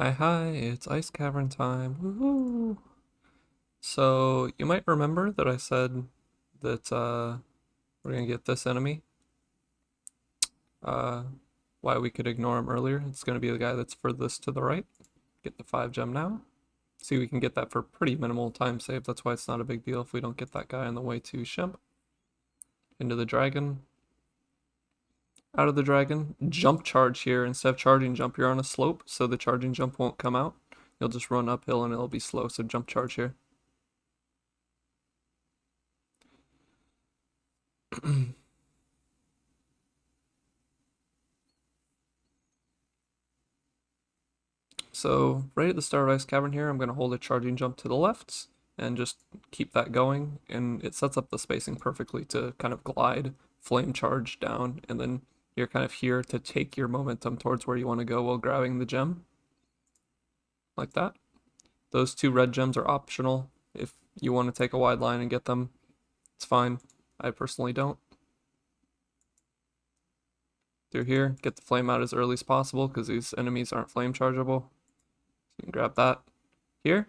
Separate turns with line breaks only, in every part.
Hi, it's Ice Cavern time. Woohoo! So, you might remember that I said that we're gonna get this enemy. Uh, why we could ignore him earlier. It's gonna be the guy that's furthest to the right. Get the 5 gem now. See, we can get that for pretty minimal time save. That's why it's not a big deal if we don't get that guy on the way to Shimp. Into the dragon. Out of the dragon. Jump charge here. Instead of charging jump, you're on a slope, so the charging jump won't come out. You'll just run uphill and it'll be slow, so jump charge here. So right at the start of Ice Cavern here, I'm going to hold a charging jump to the left and just keep that going. And it sets up the spacing perfectly to kind of glide, flame charge down, and then you're kind of here to take your momentum towards where you want to go while grabbing the gem. Like that. Those 2 red gems are optional. If you want to take a wide line and get them, it's fine. I personally don't. Through here, get the flame out as early as possible because these enemies aren't flame chargeable. You can grab that. Here,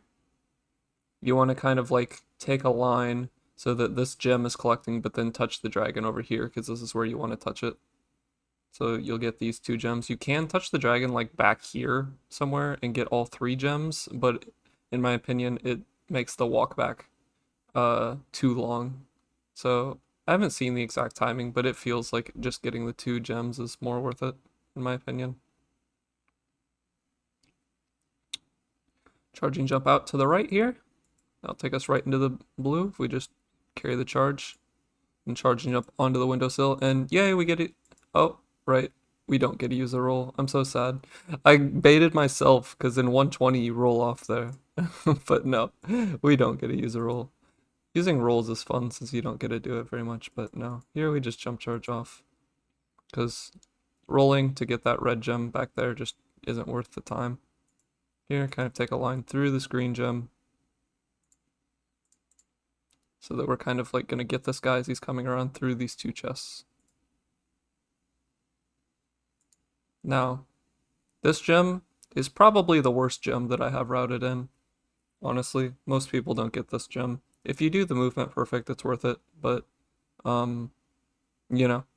you want to kind of like take a line so that this gem is collecting, but then touch the dragon over here because this is where you want to touch it. So you'll get these 2 gems. You can touch the dragon like back here somewhere and get all 3 gems, but in my opinion, it makes the walk back too long. So I haven't seen the exact timing, but it feels like just getting the 2 gems is more worth it, in my opinion. Charging jump out to the right here. That'll take us right into the blue if we just carry the charge. And charging up onto the windowsill. And yay, we get it. Oh, right. We don't get to use a roll. I'm so sad. I baited myself because in 120 you roll off there. But no, we don't get to use a roll. Using rolls is fun since you don't get to do it very much, but no. Here we just jump charge off. Because rolling to get that red gem back there just isn't worth the time. Here, kind of take a line through this green gem. So that we're kind of like gonna get this guy as he's coming around through these 2 chests. Now, this gem is probably the worst gem that I have routed in. Honestly, most people don't get this gem. If you do the movement perfect, it's worth it, but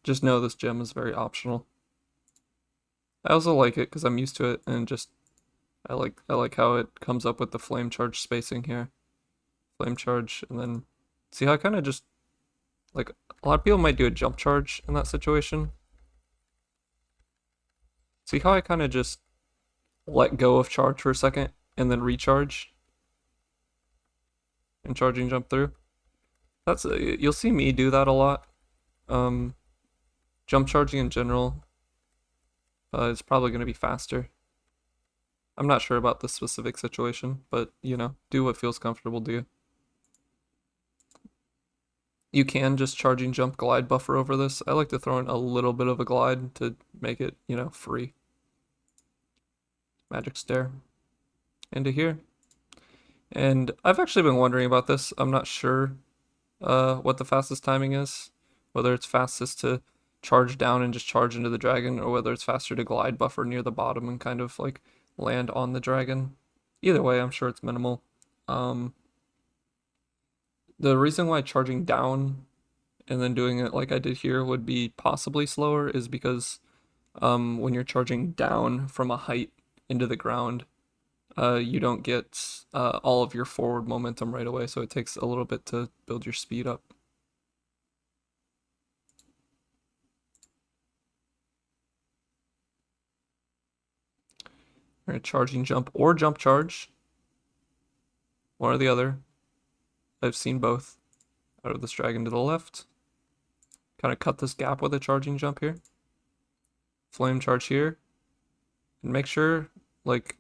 just know this gem is very optional. I also like it because I'm used to it and just I like how it comes up with the flame charge spacing here. Flame charge and then see how I kind of just like a lot of people might do a jump charge in that situation. See how I kind of just let go of charge for a second and then recharge and charging jump through. That's you'll see me do that a lot. Um, Jump charging in general is probably going to be faster. I'm not sure about this specific situation, but do what feels comfortable to you. You can just charging jump glide buffer over this. I like to throw in a little bit of a glide to make it, free. Magic stare into here. And I've actually been wondering about this. I'm not sure what the fastest timing is, whether it's fastest to charge down and just charge into the dragon, or whether it's faster to glide buffer near the bottom and kind of like land on the dragon. Either way, I'm sure it's minimal. The reason why charging down and then doing it like I did here would be possibly slower is because when you're charging down from a height into the ground, you don't get all of your forward momentum right away, so it takes a little bit to build your speed up. All right, charging jump or jump charge, one or the other. I've seen both. Out of this dragon to the left. Kind of cut this gap with a charging jump here. Flame charge here. And make sure, like,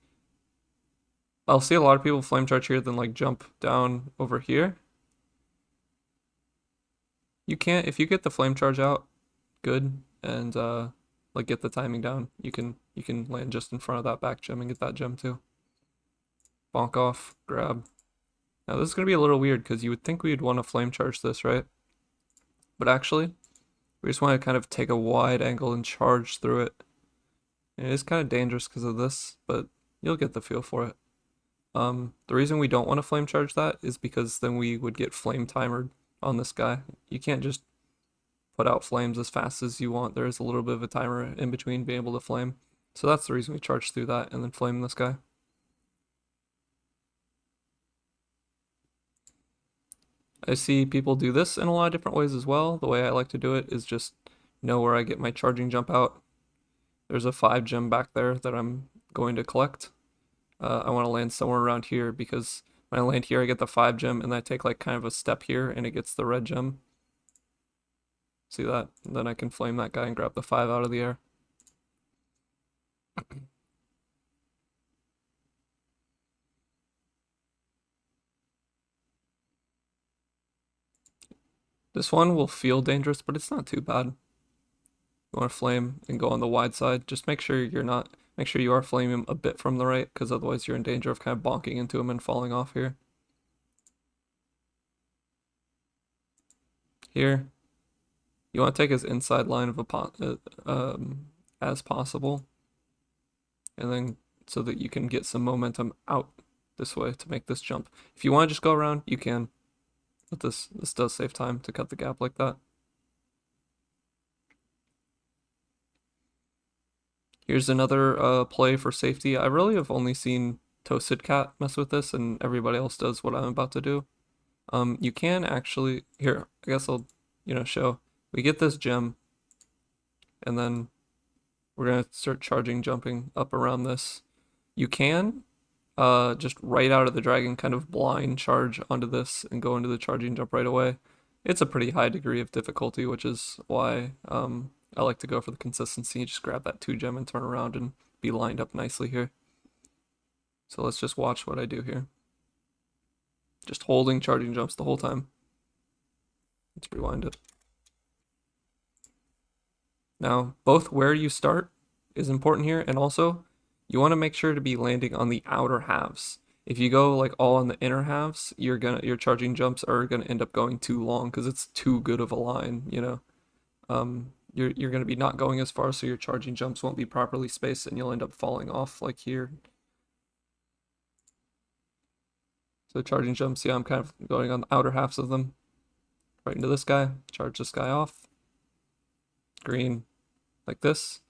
I'll see a lot of people flame charge here, then like jump down over here. You can't, if you get the flame charge out, good, and like get the timing down, you can land just in front of that back gem and get that gem too. Bonk off, grab. Now this is gonna be a little weird because you would think we'd want to flame charge this, right? But actually, we just want to kind of take a wide angle and charge through it. And it is kind of dangerous because of this, but You'll get the feel for it. The reason we don't want to flame charge that is because then we would get flame timered on this guy. You can't just put out flames as fast as you want. There is a little bit of a timer in between being able to flame. So that's the reason we charge through that and then flame this guy. I see people do this in a lot of different ways as well. The way I like to do it is just know where I get my charging jump out. There's a 5 gem back there that I'm going to collect. I want to land somewhere around here because when I land here I get the 5 gem and then I take like kind of a step here and it gets the red gem. See that? And then I can flame that guy and grab the 5 out of the air. This one will feel dangerous, but it's not too bad. You want to flame and go on the wide side. Just make sure you are flaming him a bit from the right, because otherwise you're in danger of kind of bonking into him and falling off here. Here, you want to take his inside line of as possible, and then so that you can get some momentum out this way to make this jump. If you want to just go around, you can. But this does save time to cut the gap like that. Here's another play for safety. I really have only seen Toasted Cat mess with this, and everybody else does what I'm about to do. You can actually, here, I guess I'll, show. We get this gem, and then we're gonna start charging, jumping up around this. You can just right out of the dragon kind of blind charge onto this and go into the charging jump right away. It's a pretty high degree of difficulty, which is why I like to go for the consistency. Just grab that 2 gem and turn around and be lined up nicely here. So let's just watch what I do here. Just holding charging jumps the whole time. Let's rewind it. Now, both where you start is important here, and also you want to make sure to be landing on the outer halves. If you go like all on the inner halves, your charging jumps are gonna end up going too long because it's too good of a line, You're gonna be not going as far, so your charging jumps won't be properly spaced and you'll end up falling off like here. So charging jumps, yeah, I'm kind of going on the outer halves of them. Right into this guy, charge this guy off. Green, like this.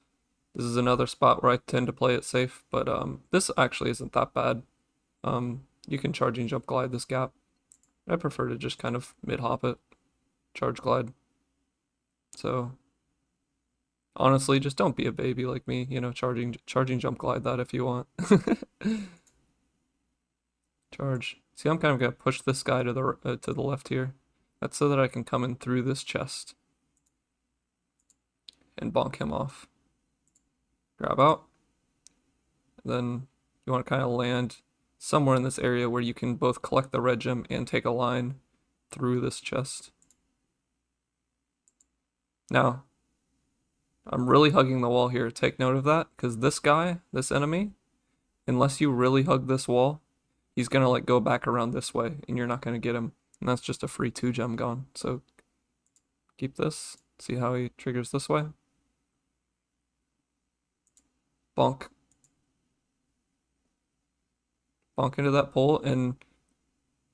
This is another spot where I tend to play it safe, but this actually isn't that bad. You can charging jump glide this gap. I prefer to just kind of mid-hop it, charge glide. So honestly, just don't be a baby like me, charging jump glide that if you want. Charge. See, I'm kind of gonna push this guy to the left here. That's so that I can come in through this chest and bonk him off. Grab out. Then you want to kind of land somewhere in this area where you can both collect the red gem and take a line through this chest. Now, I'm really hugging the wall here. Take note of that, because this guy, this enemy, unless you really hug this wall, he's gonna like go back around this way and you're not gonna get him. And that's just a free 2 gem gone. So keep this. See how he triggers this way. Bonk. Bonk into that pole, and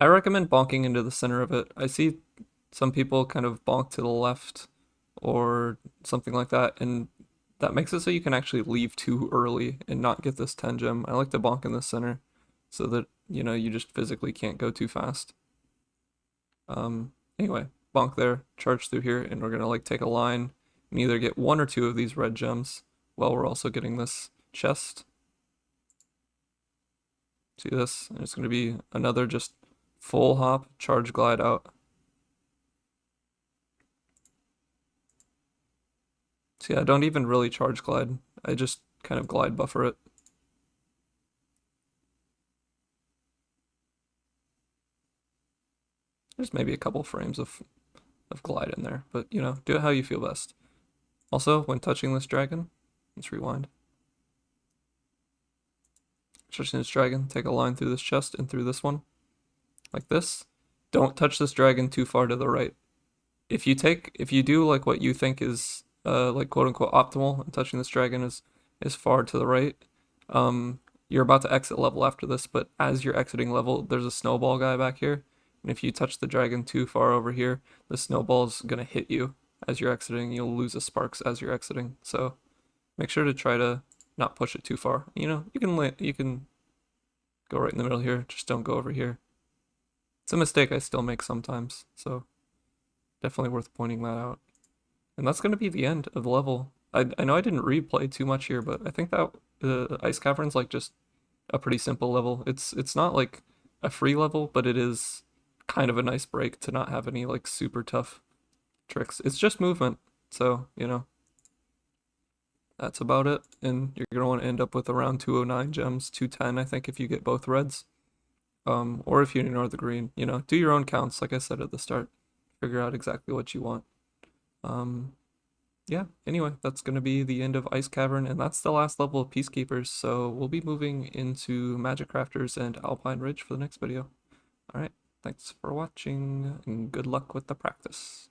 I recommend bonking into the center of it. I see some people kind of bonk to the left or something like that, and that makes it so you can actually leave too early and not get this 10 gem. I like to bonk in the center so that, you just physically can't go too fast. Anyway, bonk there, charge through here, and we're gonna like take a line and either get 1 or 2 of these red gems while we're also getting this chest. See this? And it's gonna be another just full hop, charge glide out. See, I don't even really charge glide. I just kind of glide buffer it. There's maybe a couple frames of glide in there, but do it how you feel best. Also, when touching this dragon, let's rewind. Touching this dragon, take a line through this chest and through this one, like this. Don't touch this dragon too far to the right. If you do like what you think is like quote unquote optimal, and touching this dragon is far to the right, you're about to exit level after this, but as you're exiting level, there's a snowball guy back here. And if you touch the dragon too far over here, the snowball's gonna hit you as you're exiting. You'll lose a sparks as you're exiting. So make sure to try to not push it too far. You know, you can go right in the middle here. Just don't go over here. It's a mistake I still make sometimes. So definitely worth pointing that out. And that's going to be the end of the level. I know I didn't replay too much here, but I think that Ice Cavern's like just a pretty simple level. It's not like a free level, but it is kind of a nice break to not have any like super tough tricks. It's just movement, so you know that's about it. And you're gonna want to end up with around 209 gems, 210 I think if you get both reds. Or if you ignore the green, you know, do your own counts like I said at the start. Figure out exactly what you want. Yeah, anyway, that's going to be the end of Ice Cavern, and that's the last level of Peacekeepers, so we'll be moving into Magic Crafters and Alpine Ridge for the next video. Alright, thanks for watching, and good luck with the practice.